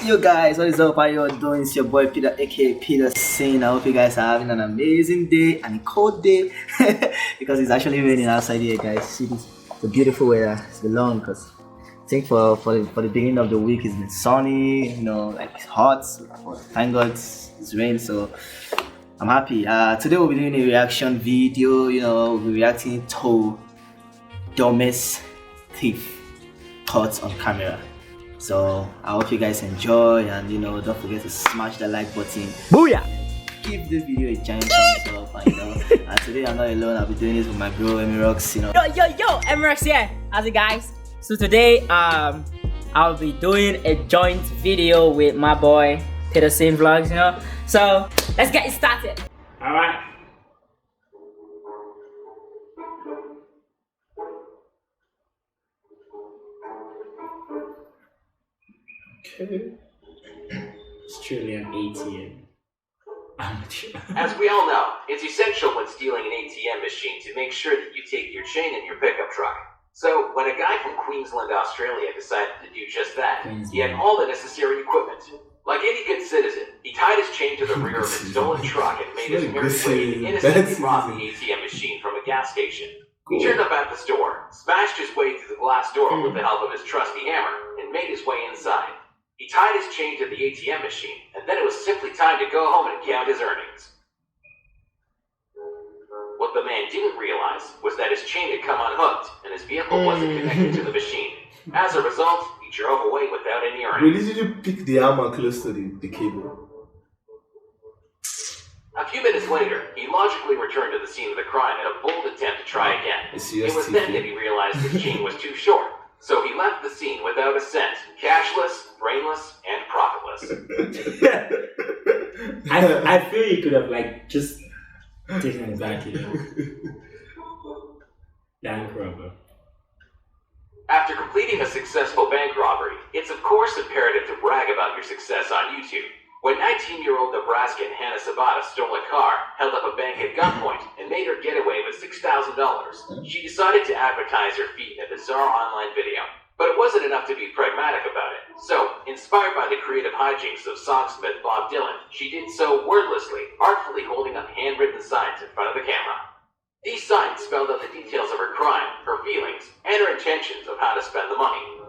Yo guys, what is up? How you all doing? It's your boy Peter, aka Peter Singh. I hope you guys are having an amazing day and a cold day because it's actually raining outside here, guys. See this? It's a beautiful weather. It's been long because I think for the beginning of the week it's been sunny, like it's hot. Thank God it's rain, so I'm happy. Today we'll be doing a reaction video. We're reacting to dumbest thief caught on camera. So I hope you guys enjoy, and don't forget to smash the like button. Booyah! Give this video a giant thumbs up, and today I'm not alone. I'll be doing this with my bro Emirox. Yo, Emirox here. How's it, guys? So today I'll be doing a joint video with my boy Peter Singh Vlogs. So let's get it started. All right. It's truly an ATM. As we all know, it's essential when stealing an ATM machine to make sure that you take your chain in your pickup truck. So when a guy from Queensland, Australia decided to do just that, he had all the necessary equipment. Like any good citizen, he tied his chain to the rear of his stolen truck and made his merry way to innocently rob the ATM machine from a gas station. He turned up at the store, smashed his way through the glass door with the help of his trusty hammer, and made his way inside. He tied his chain to the ATM machine, and then it was simply time to go home and count his earnings. What the man didn't realize was that his chain had come unhooked, and his vehicle wasn't connected to the machine. As a result, he drove away without any earnings. Really, did you pick the hammer close to the cable? A few minutes later, he logically returned to the scene of the crime in a bold attempt to try again. It was then that he realized his chain was too short. So he left the scene without a cent, cashless, brainless, and profitless. I feel you could have just taken it back, Bank robber. After completing a successful bank robbery, it's of course imperative to brag about your success on YouTube. When 19-year-old Nebraskan Hannah Sabata stole a car, held up a bank at gunpoint, and made her getaway with $6,000, she decided to advertise her feat in a bizarre online video. But it wasn't enough to be pragmatic about it. So, inspired by the creative hijinks of songsmith Bob Dylan, she did so wordlessly, artfully holding up handwritten signs in front of the camera. These signs spelled out the details of her crime, her feelings, and her intentions of how to spend the money.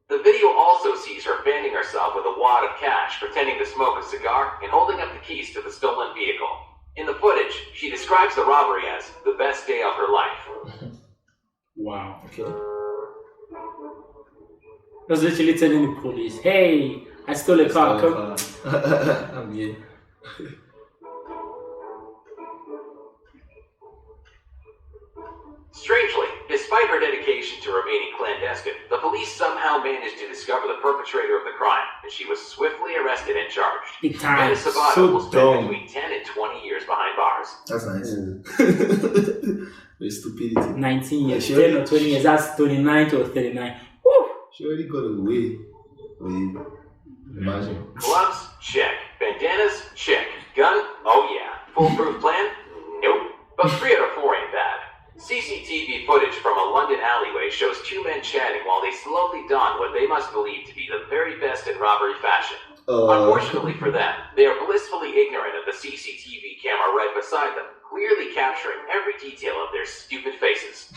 The video also sees her fanning herself with a wad of cash, pretending to smoke a cigar, and holding up the keys to the stolen vehicle. In the footage, she describes the robbery as the best day of her life. Wow. Okay. I was literally telling the police, hey, I stole a car, come. I'm here. Strangely, despite her dedication to remaining clandestine, the police somehow managed to discover the perpetrator of the crime, and she was swiftly arrested and charged. Hannah Sabata will spend between 10 and 20 years behind bars. That's nice. The stupidity. 19 years, 10 or 20 years, that's 29 to 39. Woo! She already got away. Imagine. Gloves? Check. Bandanas? Check. Gun? Oh yeah. Foolproof plan? Nope. But 3 out of 4 ain't bad. CCTV footage from a London alleyway shows 2 men chatting while they slowly don what they must believe to be the very best in robbery fashion. Unfortunately for them, they are blissfully ignorant of the CCTV camera right beside them, clearly capturing every detail of their stupid faces.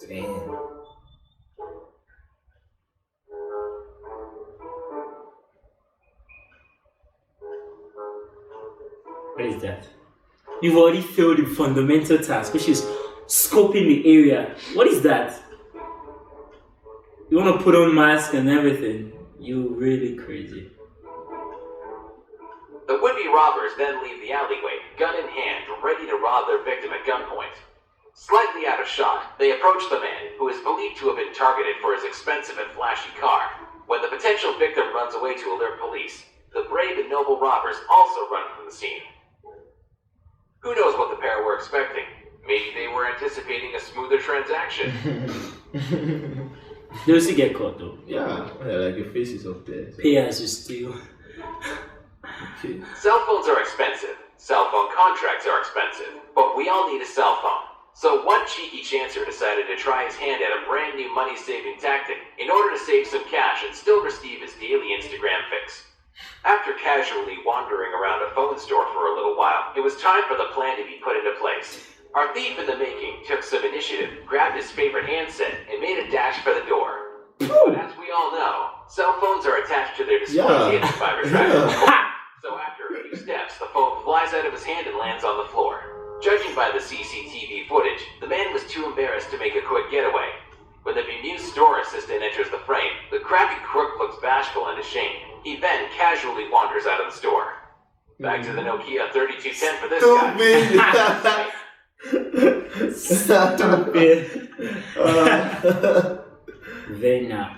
Damn. What is that? You've already failed the fundamental task, which is scoping the area. What is that? You want to put on mask and everything. You're really crazy. The would-be robbers then leave the alleyway, gun in hand, ready to rob their victim at gunpoint. Slightly out of shot, they approach the man, who is believed to have been targeted for his expensive and flashy car. When the potential victim runs away to alert police, the brave and noble robbers also run from the scene. Who knows what the pair were expecting? Maybe they were anticipating a smoother transaction. Those who get caught though. Yeah, like your face is up there. Pay as you steal. Okay. Cell phones are expensive. Cell phone contracts are expensive. But we all need a cell phone. So one cheeky chancer decided to try his hand at a brand new money-saving tactic in order to save some cash and still receive his took some initiative, grabbed his favorite handset, and made a dash for the door. But as we all know, cell phones are attached to their display cases by retractable cord. So after a few steps, the phone flies out of his hand and lands on the floor. Judging by the CCTV footage, the man was too embarrassed to make a quick getaway. When the bemused store assistant enters the frame, the crabby crook looks bashful and ashamed. He then casually wanders out of the store. Back to the Nokia 3210 for this guy. Stupid. They know.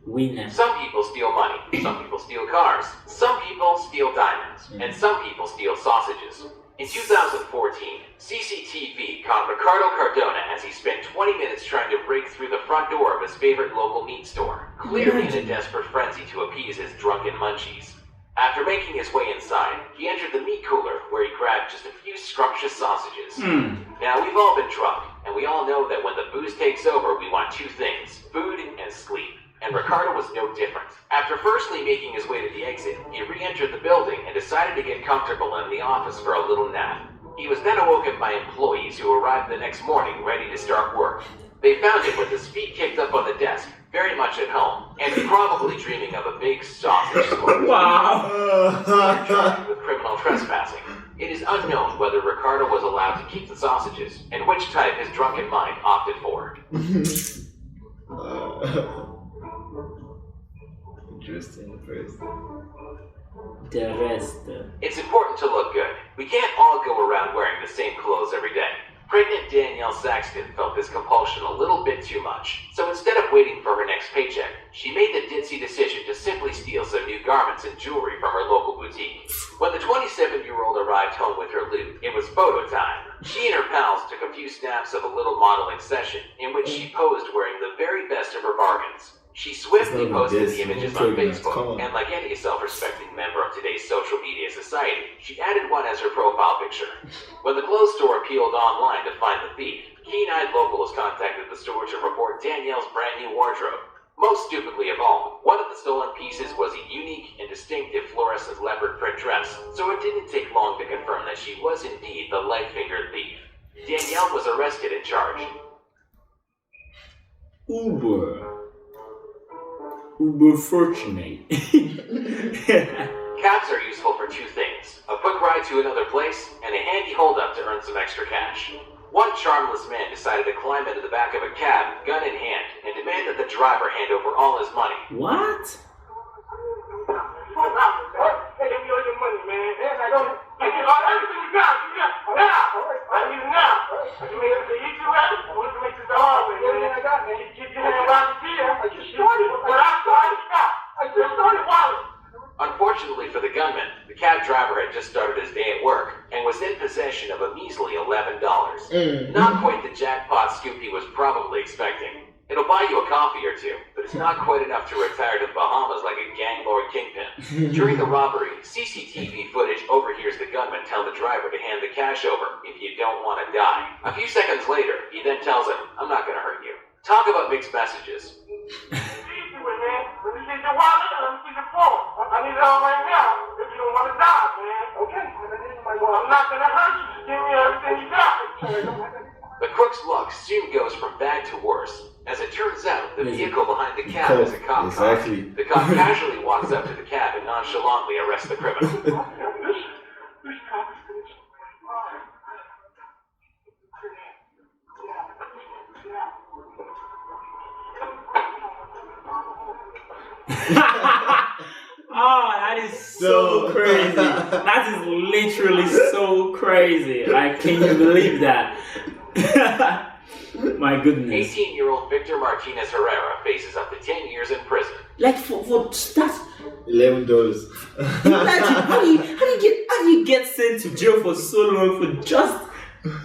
We know. Some people steal money, some people steal cars, some people steal diamonds, and some people steal sausages. In 2014, CCTV caught Ricardo Cardona as he spent 20 minutes trying to break through the front door of his favorite local meat store, clearly in a desperate frenzy to appease his drunken munchies. After making his way inside, he entered the meat cooler where he grabbed just a few scrumptious sausages. Now, we've all been drunk, and we all know that when the booze takes over, we want two things, food and sleep. And Ricardo was no different. After firstly making his way to the exit, he re-entered the building and decided to get comfortable in the office for a little nap. He was then awoken by employees who arrived the next morning ready to start work. They found him with his feet kicked up on the desk, very much at home, and probably dreaming of a big sausage score. Wow! Charged with criminal trespassing. It is unknown whether Ricardo was allowed to keep the sausages, and which type his drunken mind opted for. Interesting first. The rest. It's important to look good. We can't all go around wearing the same clothes every day. Pregnant Danielle Saxton felt this compulsion a little bit too much, so instead of waiting for her next paycheck, she made the ditzy decision to simply steal some new garments and jewelry from her local boutique. When the 27-year-old arrived home with her loot, it was photo time. She and her pals took a few snaps of a little modeling session in which she posed wearing the very best of her bargains. She swiftly posted the images on Facebook, and like any self-respecting member of today's social media society, she added one as her profile picture. When the clothes store appealed online to find the thief, keen-eyed locals contacted the store to report Danielle's brand new wardrobe. Most stupidly of all, one of the stolen pieces was a unique and distinctive fluorescent leopard print dress, so it didn't take long to confirm that she was indeed the light-fingered thief. Danielle was arrested and charged. Uber fortunate. Cabs are useful for two things, a quick ride to another place, and a handy hold-up to earn some extra cash. One charmless man decided to climb into the back of a cab, gun in hand, and demand that the driver hand over all his money. What? Hey, give me all your money, man. I don't. Everything you got, now. I need it now. You made everything easy, right? I want to make this the hard way. Everything I got, man. You keep your hand out the gear. I just started. But I started now. I just started wallet. Unfortunately for the gunman, the cab driver had just started his day at work and was in possession of a measly $11. Not quite the jackpot scoop he was probably expecting. It'll buy you a coffee or two, but it's not quite enough to retire to the Bahamas like a gang lord kingpin. During the robbery, CCTV footage overhears the gunman tell the driver to hand the cash over if you don't want to die. A few seconds later, he then tells him, "I'm not going to hurt you." Talk about mixed messages. Easy with, man. Let me see your wallet and let me see your phone. I need it all right now. If you don't want to die, man. Okay. I'm not going to hurt you. Just give me everything you got. The crook's luck soon goes from bad to worse. As it turns out, the vehicle behind the cab is a cop car. The cop casually walks up to the cab and nonchalantly arrests the criminal. Oh, that is so crazy. That is literally so crazy. Like, can you believe that? My goodness. 18-year-old Victor Martinez Herrera faces up to 10 years in prison. Like, for that. $11. Imagine, how do you get sent to jail for so long for just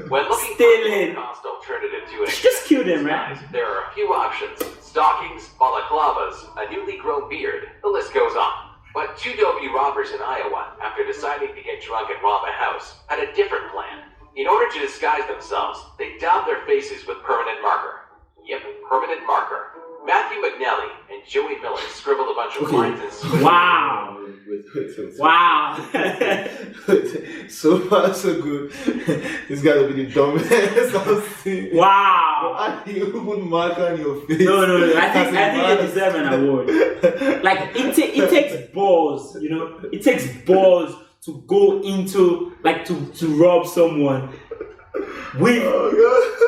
When looking stealing? for a cost alternative to an Just kill them, right? there are a few options. Stockings, balaclavas, a newly grown beard, the list goes on. But two dopey robbers in Iowa, after deciding to get drunk and rob a house, had a different plan. In order to disguise themselves, they daubed their faces with permanent marker. Yep, permanent marker. Matthew McNally and Joey Miller scribbled a bunch of Okay. lines and switched. Wow. Wait. Wow. So far, so good. This gotta be the dumbest I've seen. Wow. How do you put marker on your face? No. I think As they deserve an award. Like it takes balls, you know. It takes balls to go into like to rob someone with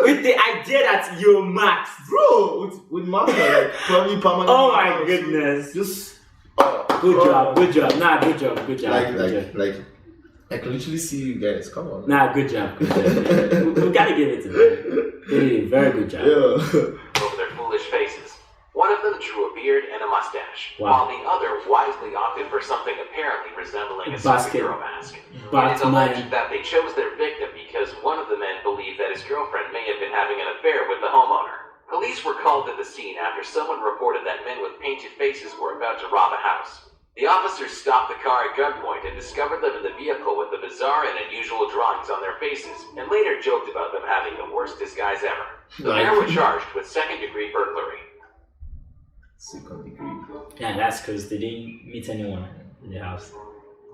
with the idea that you're Max. Bro, with marker, like probably permanent. Oh my marker, goodness. Just Good job. Nah, good job. like I can literally see you guys. Come on. Nah, good job. We gotta give it to them. They did a very good job. Yeah. Over their foolish faces. One of them drew a beard and a mustache, Wow. while the other wisely opted for something apparently resembling a Basket. superhero mask. It is Batman. alleged that they chose their victim because one of the men believed that his girlfriend may have been having an affair with the homeowner. Police were called to the scene after someone reported that men with painted faces were about to rob a house. The officers stopped the car at gunpoint and discovered them in the vehicle with the bizarre and unusual drawings on their faces, and later joked about them having the worst disguise ever. The pair were charged with second-degree burglary. Second degree. Yeah, that's because they didn't meet anyone in the house.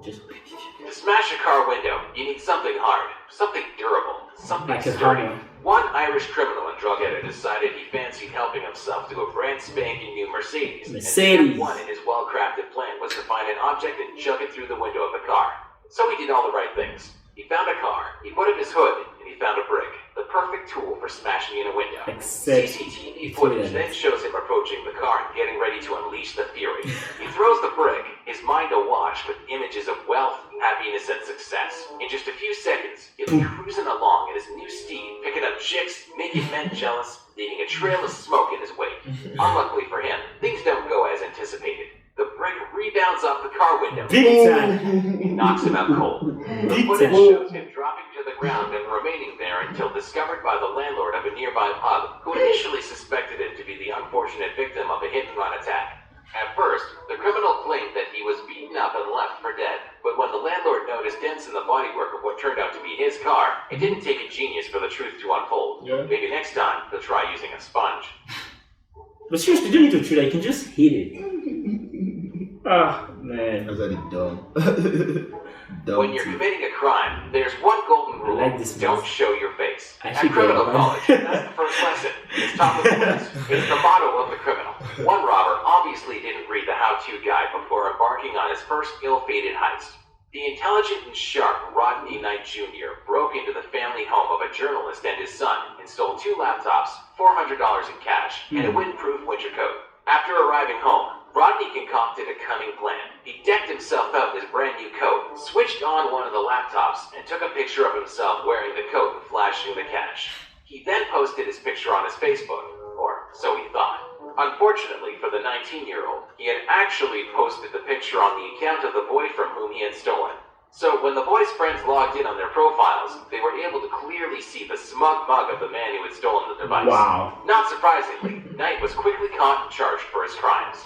Just To smash a car window, you need something hard, something durable, something like a sturdy. hammer. One Irish criminal and drug addict decided he fancied helping himself to a brand spanking new Mercedes. And step one in his well-crafted plan was to find an object and chuck it through the window of the car. So he did all the right things. He found a car, he put up his hood, and he found a brick. The perfect tool for smashing in a window. Except CCTV footage then shows him approaching the car and getting ready to unleash the fury. He throws the brick, his mind awash with images of wealth, happiness, and success. In just a few seconds, he'll be cruising along in his new steed, picking up chicks, making men jealous, leaving a trail of smoke in his wake. Unluckily for him, things don't go as anticipated. The brick rebounds off the car window. big time. It knocks him out cold. The Big footage time. shows him dropping to the ground and remaining there until discovered by the landlord of a nearby pub, who initially suspected him to be the unfortunate victim of a hit-and-run attack. At first, the criminal claimed that he was beaten up and left for dead, but when the landlord noticed dents in the bodywork of what turned out to be his car, it didn't take a genius for the truth to unfold. Yeah. Maybe next time, he'll try using a sponge. But seriously, you don't need to try that. You can just hit it. Ah, man. That's really dumb. Dumb When you're too. committing a crime, there's one golden rule. like this Don't one. show your face. I At should criminal go. college, that's the first lesson. It's top of the list. It's the motto of the criminal. One robber obviously didn't read the how-to guide before embarking on his first ill-fated heist. The intelligent and sharp Rodney Knight Jr. broke into the family home of a journalist and his son and stole 2 laptops, $400 in cash, and a wind-proof winter coat. After arriving home, Rodney concocted a cunning plan. He decked himself out in his brand new coat, switched on one of the laptops, and took a picture of himself wearing the coat and flashing the cash. He then posted his picture on his Facebook, or so he thought. Unfortunately for the 19-year-old, he had actually posted the picture on the account of the boy from whom he had stolen. So when the boy's friends logged in on their profiles, they were able to clearly see the smug mug of the man who had stolen the device. Wow. Not surprisingly, Knight was quickly caught and charged for his crimes.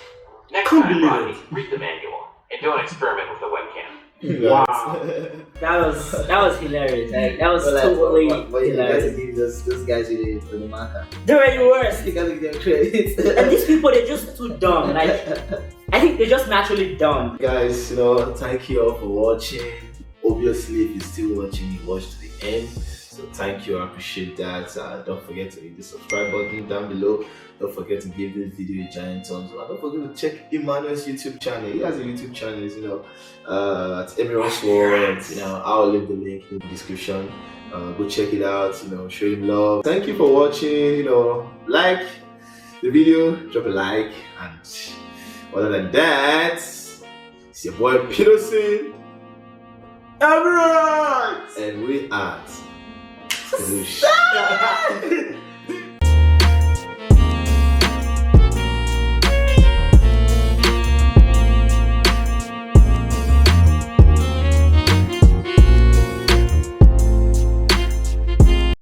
Next Can't time, believe Rodney, it. read the manual, and don't experiment with the webcam. Wow. That was hilarious. Like, that was But totally but you guys hilarious. give those guys the marker. They were the worst. You gotta give them credit. And these people, they're just too dumb. Like, I think they're just naturally dumb. Guys, thank you all for watching. Obviously, if you're still watching, you watch to the end. So thank you, I appreciate that. Don't forget to hit the subscribe button down below. Don't forget to give this video a giant thumbs up. Don't forget to check Emmanuel's YouTube channel. He has a YouTube channel, at Emirate World. I'll leave the link in the description. Go check it out. Show him love. Thank you for watching. Like the video, drop a like, and other than that, it's your boy Peterson. Alright! And we are.